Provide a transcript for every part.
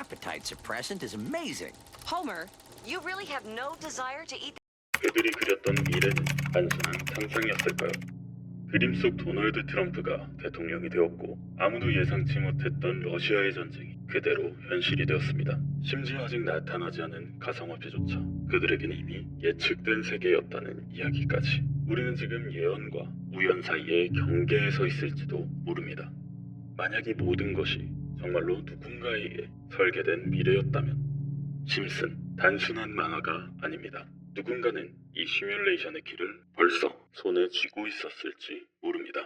appetite suppressant is amazing. Homer, you really have no desire to eat. 그들이 그렸던 미래는 단순한 상상이었을까요? 그림 속 도널드 트럼프가 대통령이 되었고 아무도 예상치 못했던 러시아의 전쟁이 그대로 현실이 되었습니다. 심지어 아직 나타나지 않은 가상화폐조차 그들에게는 이미 예측된 세계였다는 이야기까지. 우리는 지금 예언과 우연 사이의 경계에 서 있을지도 모릅니다. 만약 이 모든 것이 정말로 누군가에 의해 설계된 미래였다면 심슨 단순한 만화가 아닙니다. 누군가는 이 시뮬레이션의 길을 벌써 손에 쥐고 있었을지 모릅니다.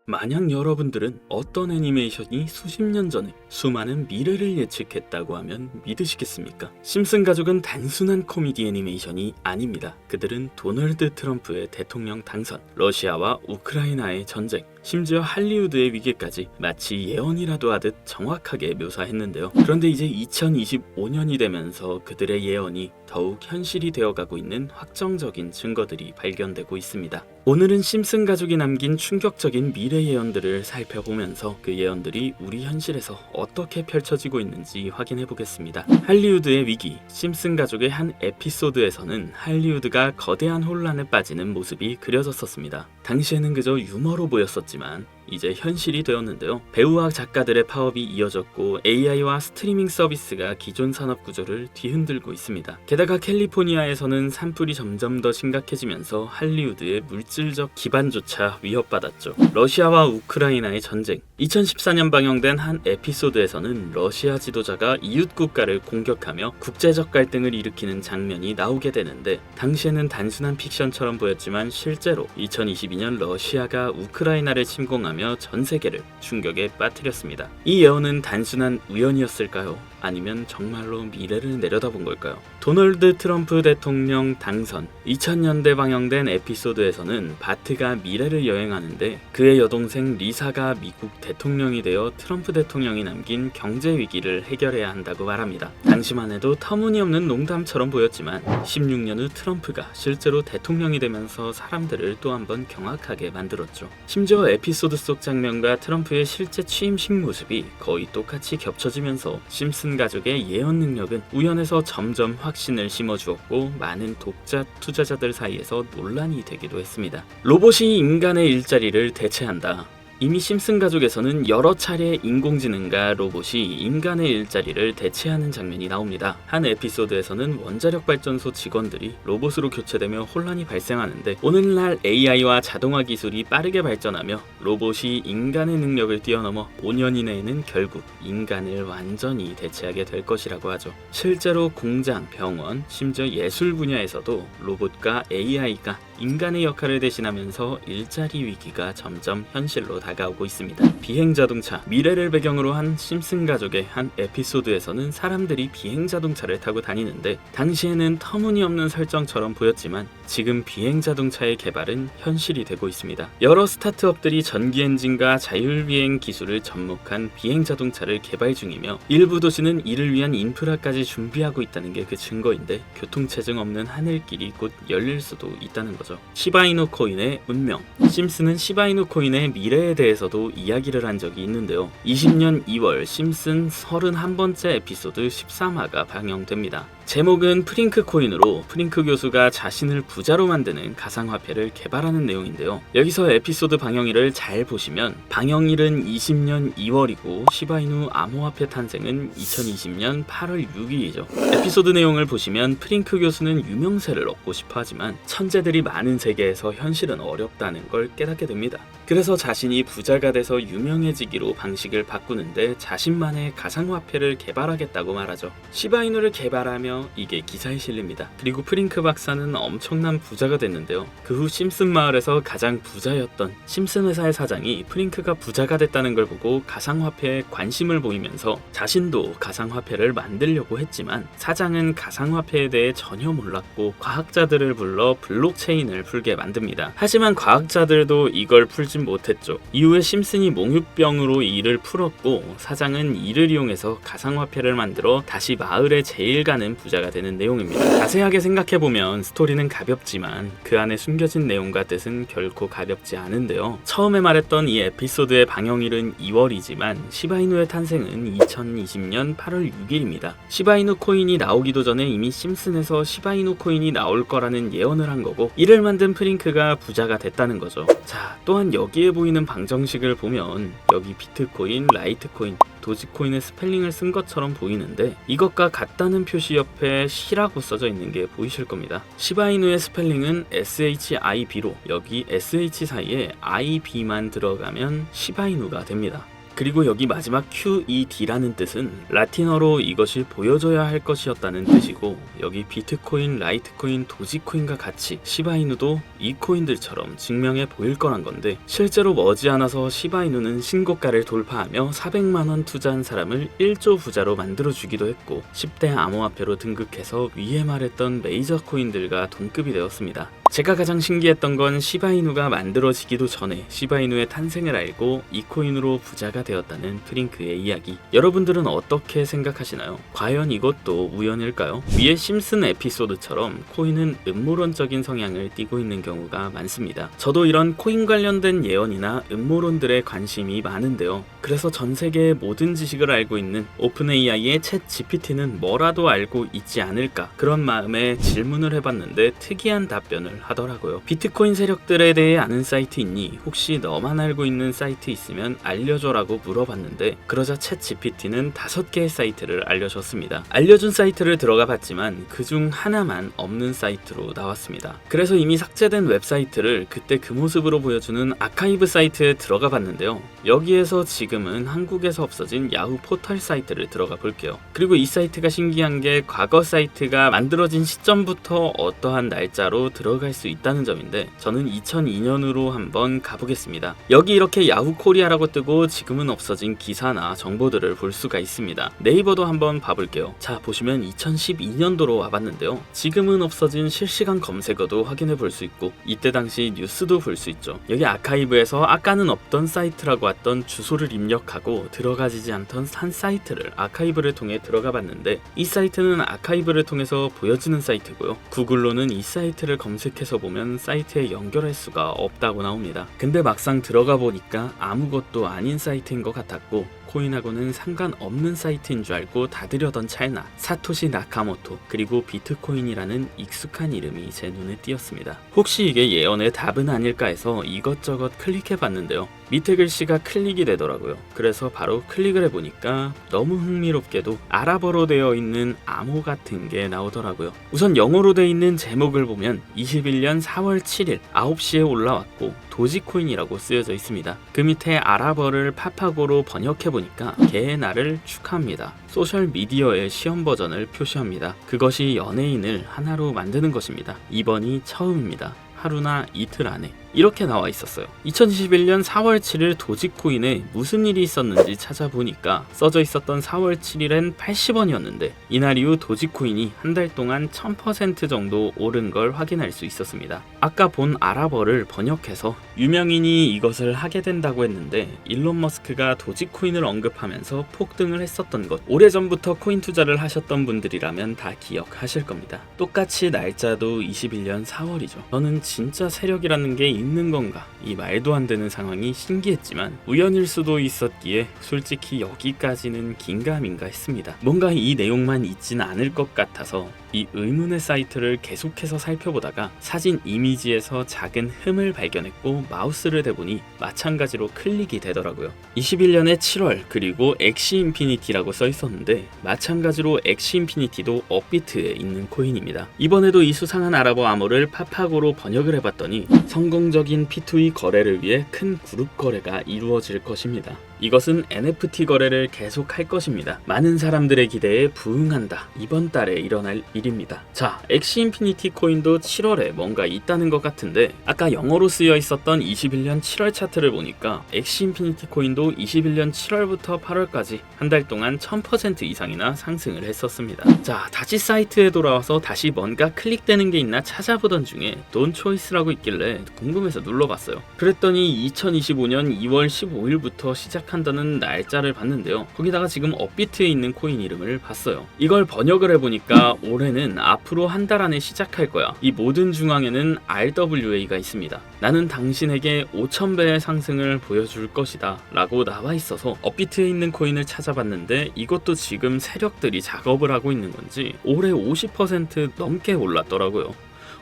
만약 여러분들은 어떤 애니메이션이 수십 년 전에 수많은 미래를 예측했다고 하면 믿으시겠습니까? 심슨 가족은 단순한 코미디 애니메이션이 아닙니다. 그들은 도널드 트럼프의 대통령 당선, 러시아와 우크라이나의 전쟁, 심지어 할리우드의 위기까지 마치 예언이라도 하듯 정확하게 묘사했는데요. 그런데 이제 2025년이 되면서 그들의 예언이 더욱 현실이 되어가고 있는 확정적인 증거들이 발견되고 있습니다. 오늘은 심슨 가족이 남긴 충격적인 미래 예언들을 살펴보면서 그 예언들이 우리 현실에서 어떻게 펼쳐지고 있는지 확인해 보겠습니다. 할리우드의 위기, 심슨 가족의 한 에피소드에서는 할리우드가 거대한 혼란에 빠지는 모습이 그려졌었습니다. 당시에는 그저 유머로 보였었지만 이제 현실이 되었는데요. 배우와 작가들의 파업이 이어졌고 AI와 스트리밍 서비스가 기존 산업 구조를 뒤흔들고 있습니다. 게다가 캘리포니아에서는 산불이 점점 더 심각해지면서 할리우드의 물질적 기반조차 위협받았죠. 러시아와 우크라이나의 전쟁. 2014년 방영된 한 에피소드에서는 러시아 지도자가 이웃 국가를 공격하며 국제적 갈등을 일으키는 장면이 나오게 되는데 당시에는 단순한 픽션처럼 보였지만 실제로 2022년 러시아가 우크라이나를 침공하며 전 세계를 충격에 빠뜨렸습니다. 이 예언은 단순한 우연이었을까요? 아니면 정말로 미래를 내려다본 걸까요? 도널드 트럼프 대통령 당선. 2000년대 방영된 에피소드에서는 바트가 미래를 여행하는데 그의 여동생 리사가 미국 대통령이 되어 트럼프 대통령이 남긴 경제 위기를 해결해야 한다고 말합니다. 당시만 해도 터무니없는 농담처럼 보였지만 16년 후 트럼프가 실제로 대통령이 되면서 사람들을 또 한 번 경악하게 만들었죠. 심지어 에피소드 속 장면과 트럼프의 실제 취임식 모습이 거의 똑같이 겹쳐지면서 심슨 가족의 예언 능력은 우연에서 점점 확신을 심어주었고 많은 독자 투자자들 사이에서 논란이 되기도 했습니다. 로봇이 인간의 일자리를 대체한다. 이미 심슨 가족에서는 여러 차례 인공지능과 로봇이 인간의 일자리를 대체하는 장면이 나옵니다. 한 에피소드에서는 원자력 발전소 직원들이 로봇으로 교체되며 혼란이 발생하는데 오늘날 AI와 자동화 기술이 빠르게 발전하며 로봇이 인간의 능력을 뛰어넘어 5년 이내에는 결국 인간을 완전히 대체하게 될 것이라고 하죠. 실제로 공장, 병원, 심지어 예술 분야에서도 로봇과 AI가 인간의 역할을 대신하면서 일자리 위기가 점점 현실로 다가오고 있습니다. 비행자동차, 미래를 배경으로 한 심슨 가족의 한 에피소드에서는 사람들이 비행자동차를 타고 다니는데 당시에는 터무니없는 설정처럼 보였지만 지금 비행자동차의 개발은 현실이 되고 있습니다. 여러 스타트업들이 전기 엔진과 자율비행 기술을 접목한 비행자동차를 개발 중이며 일부 도시는 이를 위한 인프라까지 준비하고 있다는 게 그 증거인데 교통체증 없는 하늘길이 곧 열릴 수도 있다는 거죠. 시바이누 코인의 운명. 심슨은 시바이누 코인의 미래에 대해서도 이야기를 한 적이 있는데요. 20년 2월 심슨 31번째 에피소드 13화가 방영됩니다. 제목은 프링크 코인으로 프링크 교수가 자신을 부자로 만드는 가상화폐를 개발하는 내용인데요. 여기서 에피소드 방영일을 잘 보시면 방영일은 20년 2월이고 시바이누 암호화폐 탄생은 2020년 8월 6일이죠. 에피소드 내용을 보시면 프링크 교수는 유명세를 얻고 싶어 하지만 천재들이 많은 세계에서 현실은 어렵다는 걸 깨닫게 됩니다. 그래서 자신이 부자가 돼서 유명해지기로 방식을 바꾸는데 자신만의 가상화폐를 개발하겠다고 말하죠. 시바이누를 개발하며 이게 기사에 실립니다. 그리고 프링크 박사는 엄청난 부자가 됐는데요. 그 후 심슨 마을에서 가장 부자였던 심슨 회사의 사장이 프링크가 부자가 됐다는 걸 보고 가상화폐에 관심을 보이면서 자신도 가상화폐를 만들려고 했지만 사장은 가상화폐에 대해 전혀 몰랐고 과학자들을 불러 블록체인을 풀게 만듭니다. 하지만 과학자들도 이걸 풀진 못했죠. 이후에 심슨이 몽유병으로 이를 풀었고 사장은 이를 이용해서 가상화폐를 만들어 다시 마을에 제일 가는 부자가 되는 내용입니다. 자세하게 생각해보면 스토리는 가볍지만 그 안에 숨겨진 내용과 뜻은 결코 가볍지 않은데요. 처음에 말했던 이 에피소드의 방영일은 2월이지만 시바이누의 탄생은 2020년 8월 6일입니다. 시바이누 코인이 나오기도 전에 이미 심슨에서 시바이누 코인이 나올 거라는 예언을 한 거고, 이를 만든 프링크가 부자가 됐다는 거죠. 자, 또한 여기에 보이는 방정식을 보면 여기 비트코인, 라이트코인, 도지코인의 스펠링을 쓴 것처럼 보이는데 이것과 같다는 표시 옆에 시라고 써져 있는 게 보이실 겁니다. 시바이누의 스펠링은 SHIB로 여기 SH 사이에 IB만 들어가면 시바이누가 됩니다. 그리고 여기 마지막 QED라는 뜻은 라틴어로 이것이 보여줘야 할 것이었다는 뜻이고, 여기 비트코인, 라이트코인, 도지코인과 같이 시바이누도 이 코인들처럼 증명해 보일 거란 건데, 실제로 머지않아서 시바이누는 신고가를 돌파하며 400만원 투자한 사람을 1조 부자로 만들어주기도 했고, 10대 암호화폐로 등극해서 위에 말했던 메이저 코인들과 동급이 되었습니다. 제가 가장 신기했던 건 시바이누가 만들어지기도 전에 시바이누의 탄생을 알고 이 코인으로 부자가 되었다는 프링크의 이야기. 여러분들은 어떻게 생각하시나요? 과연 이것도 우연일까요? 위의 심슨 에피소드처럼 코인은 음모론적인 성향을 띠고 있는 경우가 많습니다. 저도 이런 코인 관련된 예언이나 음모론들에 관심이 많은데요. 그래서 전 세계의 모든 지식을 알고 있는 오픈 AI의 챗 GPT는 뭐라도 알고 있지 않을까, 그런 마음에 질문을 해봤는데 특이한 답변을 하더라고요. 비트코인 세력들에 대해 아는 사이트 있니? 혹시 너만 알고 있는 사이트 있으면 알려줘라고 물어봤는데, 그러자 챗 GPT는 5개의 사이트를 알려줬습니다. 알려준 사이트를 들어가 봤지만 그중 하나만 없는 사이트로 나왔습니다. 그래서 이미 삭제된 웹사이트를 그때 그 모습으로 보여주는 아카이브 사이트에 들어가 봤는데요. 여기에서 지금은 한국에서 없어진 야후 포털 사이트를 들어가 볼게요. 그리고 이 사이트가 신기한 게 과거 사이트가 만들어진 시점부터 어떠한 날짜로 들어갈 수 있다는 점인데, 저는 2002년으로 한번 가보겠습니다. 여기 이렇게 야후 코리아라고 뜨고 지금은 없어진 기사나 정보들을 볼 수가 있습니다. 네이버도 한번 봐볼게요. 자, 보시면 2012년도로 와봤는데요. 지금은 없어진 실시간 검색어도 확인해 볼 수 있고, 이때 당시 뉴스도 볼 수 있죠. 여기 아카이브에서 아까는 없던 사이트라고 왔던 주소를 입력하고 들어가지지 않던 한 사이트를 아카이브를 통해 들어가 봤는데, 이 사이트는 아카이브를 통해서 보여지는 사이트고요. 구글로는 이 사이트를 검색해서 보면 사이트에 연결할 수가 없다고 나옵니다. 근데 막상 들어가 보니까 아무것도 아닌 사이트인 것 같았고, 코인하고는 상관없는 사이트인 줄 알고 닫으려던 찰나 사토시 나카모토 그리고 비트코인이라는 익숙한 이름이 제 눈에 띄었습니다. 혹시 이게 예언의 답은 아닐까 해서 이것저것 클릭해 봤는데요. 밑에 글씨가 클릭이 되더라고요. 그래서 바로 클릭을 해보니까 너무 흥미롭게도 아랍어로 되어 있는 암호 같은 게 나오더라고요. 우선 영어로 되어 있는 제목을 보면 21년 4월 7일 9시에 올라왔고 도지코인이라고 쓰여져 있습니다. 그 밑에 아랍어를 파파고로 번역해보니까 개의 날을 축하합니다. 소셜미디어의 시험 버전을 표시합니다. 그것이 연예인을 하나로 만드는 것입니다. 이번이 처음입니다. 하루나 이틀 안에. 이렇게 나와 있었어요. 2021년 4월 7일 도지코인에 무슨 일이 있었는지 찾아보니까 써져 있었던 4월 7일엔 80원이었는데 이날 이후 도지코인이 한 달 동안 1000% 정도 오른 걸 확인할 수 있었습니다. 아까 본 아랍어를 번역해서 유명인이 이것을 하게 된다고 했는데, 일론 머스크가 도지코인을 언급하면서 폭등을 했었던 것, 오래전부터 코인 투자를 하셨던 분들이라면 다 기억하실 겁니다. 똑같이 날짜도 21년 4월이죠. 저는 진짜 세력이라는 게 있는 건가, 이 말도 안 되는 상황이 신기했지만 우연일 수도 있었기에 솔직히 여기까지는 긴가민가 했습니다. 뭔가 이 내용만 있지는 않을 것 같아서 이 의문의 사이트를 계속해서 살펴보다가 사진 이미지에서 작은 흠을 발견했고 마우스를 대보니 마찬가지로 클릭이 되더라고요. 21년의 7월 그리고 엑시 인피니티라고 써 있었는데 마찬가지로 엑시 인피니티도 업비트에 있는 코인입니다. 이번에도 이 수상한 아랍어 암호를 파파고로 번역을 해봤더니 성공적인 P2E 거래를 위해 큰 그룹 거래가 이루어질 것입니다. 이것은 NFT 거래를 계속 할 것입니다. 많은 사람들의 기대에 부응한다. 이번 달에 일어날 일입니다. 자, 엑시 인피니티 코인도 7월에 뭔가 있다는 것 같은데, 아까 영어로 쓰여 있었던 21년 7월 차트를 보니까 엑시 인피니티 코인도 21년 7월부터 8월까지 한 달 동안 1000% 이상이나 상승을 했었습니다. 자, 다시 사이트에 돌아와서 다시 뭔가 클릭되는 게 있나 찾아보던 중에 돈 초이스라고 있길래 궁금해서 눌러봤어요. 그랬더니 2025년 2월 15일부터 시작한 시작한다는 날짜를 봤는데요. 거기다가 지금 업비트에 있는 코인 이름을 봤어요. 이걸 번역을 해보니까 올해는 앞으로 한 달 안에 시작할 거야. 이 모든 중앙에는 RWA가 있습니다. 나는 당신에게 5,000배의 상승을 보여줄 것이다 라고 나와 있어서 업비트에 있는 코인을 찾아봤는데 이것도 지금 세력들이 작업을 하고 있는 건지 올해 50% 넘게 올랐더라고요.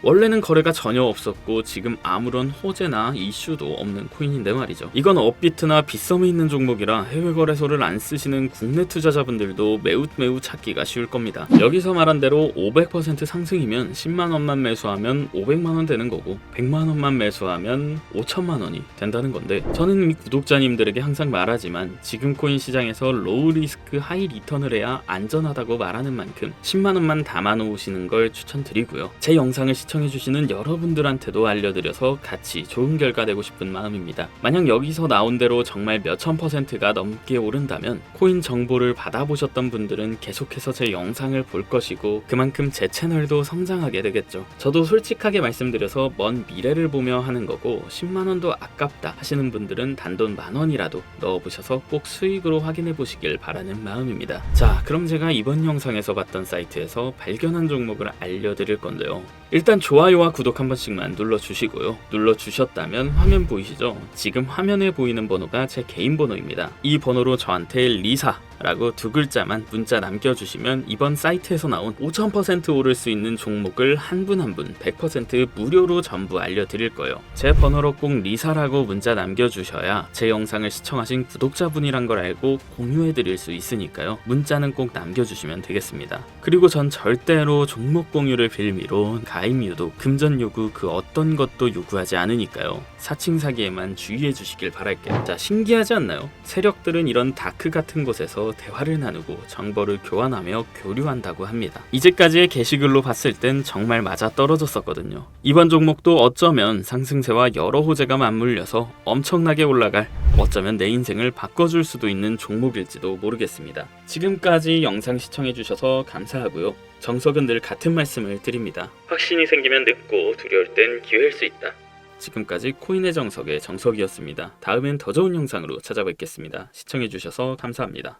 원래는 거래가 전혀 없었고 지금 아무런 호재나 이슈도 없는 코인인데 말이죠. 이건 업비트나 빗썸에 있는 종목이라 해외 거래소를 안 쓰시는 국내 투자자분들도 매우 찾기가 쉬울 겁니다. 여기서 말한 대로 500% 상승이면 10만원만 매수하면 500만원 되는 거고 100만원만 매수하면 5천만원이 된다는 건데, 저는 이미 구독자님들에게 항상 말하지만 지금 코인 시장에서 로우 리스크 하이 리턴을 해야 안전하다고 말하는 만큼 10만원만 담아 놓으시는 걸 추천드리고요. 제 영상을 시청해주시는 여러분들한테도 알려드려서 같이 좋은 결과 내고 싶은 마음입니다. 만약 여기서 나온 대로 정말 몇천 %가 넘게 오른다면 코인 정보를 받아보셨던 분들은 계속해서 제 영상을 볼 것이고 그만큼 제 채널도 성장하게 되겠죠. 저도 솔직하게 말씀드려서 먼 미래를 보며 하는 거고 10만원도 아깝다 하시는 분들은 단돈 만원이라도 넣어보셔서 꼭 수익으로 확인해 보시길 바라는 마음입니다. 자, 그럼 제가 이번 영상에서 봤던 사이트에서 발견한 종목을 알려드릴 건데요. 일단 좋아요와 구독 한 번씩만 눌러주시고요. 눌러주셨다면 화면 보이시죠? 지금 화면에 보이는 번호가 제 개인 번호입니다. 이 번호로 저한테 리사 라고 두 글자만 문자 남겨주시면 이번 사이트에서 나온 5000% 오를 수 있는 종목을 한 분 한 분 100% 무료로 전부 알려드릴 거예요. 제 번호로 꼭 리사라고 문자 남겨주셔야 제 영상을 시청하신 구독자분이란 걸 알고 공유해드릴 수 있으니까요. 문자는 꼭 남겨주시면 되겠습니다. 그리고 전 절대로 종목 공유를 빌미로 가입 유도, 금전 요구 그 어떤 것도 요구하지 않으니까요. 사칭 사기에만 주의해 주시길 바랄게요. 자, 신기하지 않나요? 세력들은 이런 다크 같은 곳에서 대화를 나누고 정보를 교환하며 교류한다고 합니다. 이제까지의 게시글로 봤을 땐 정말 맞아 떨어졌었거든요. 이번 종목도 어쩌면 상승세와 여러 호재가 맞물려서 엄청나게 올라갈, 어쩌면 내 인생을 바꿔줄 수도 있는 종목일지도 모르겠습니다. 지금까지 영상 시청해주셔서 감사하고요. 정석은 늘 같은 말씀을 드립니다. 확신이 생기면 늦고 두려울 땐 기회일 수 있다. 지금까지 코인의 정석의 정석이었습니다. 다음엔 더 좋은 영상으로 찾아뵙겠습니다. 시청해주셔서 감사합니다.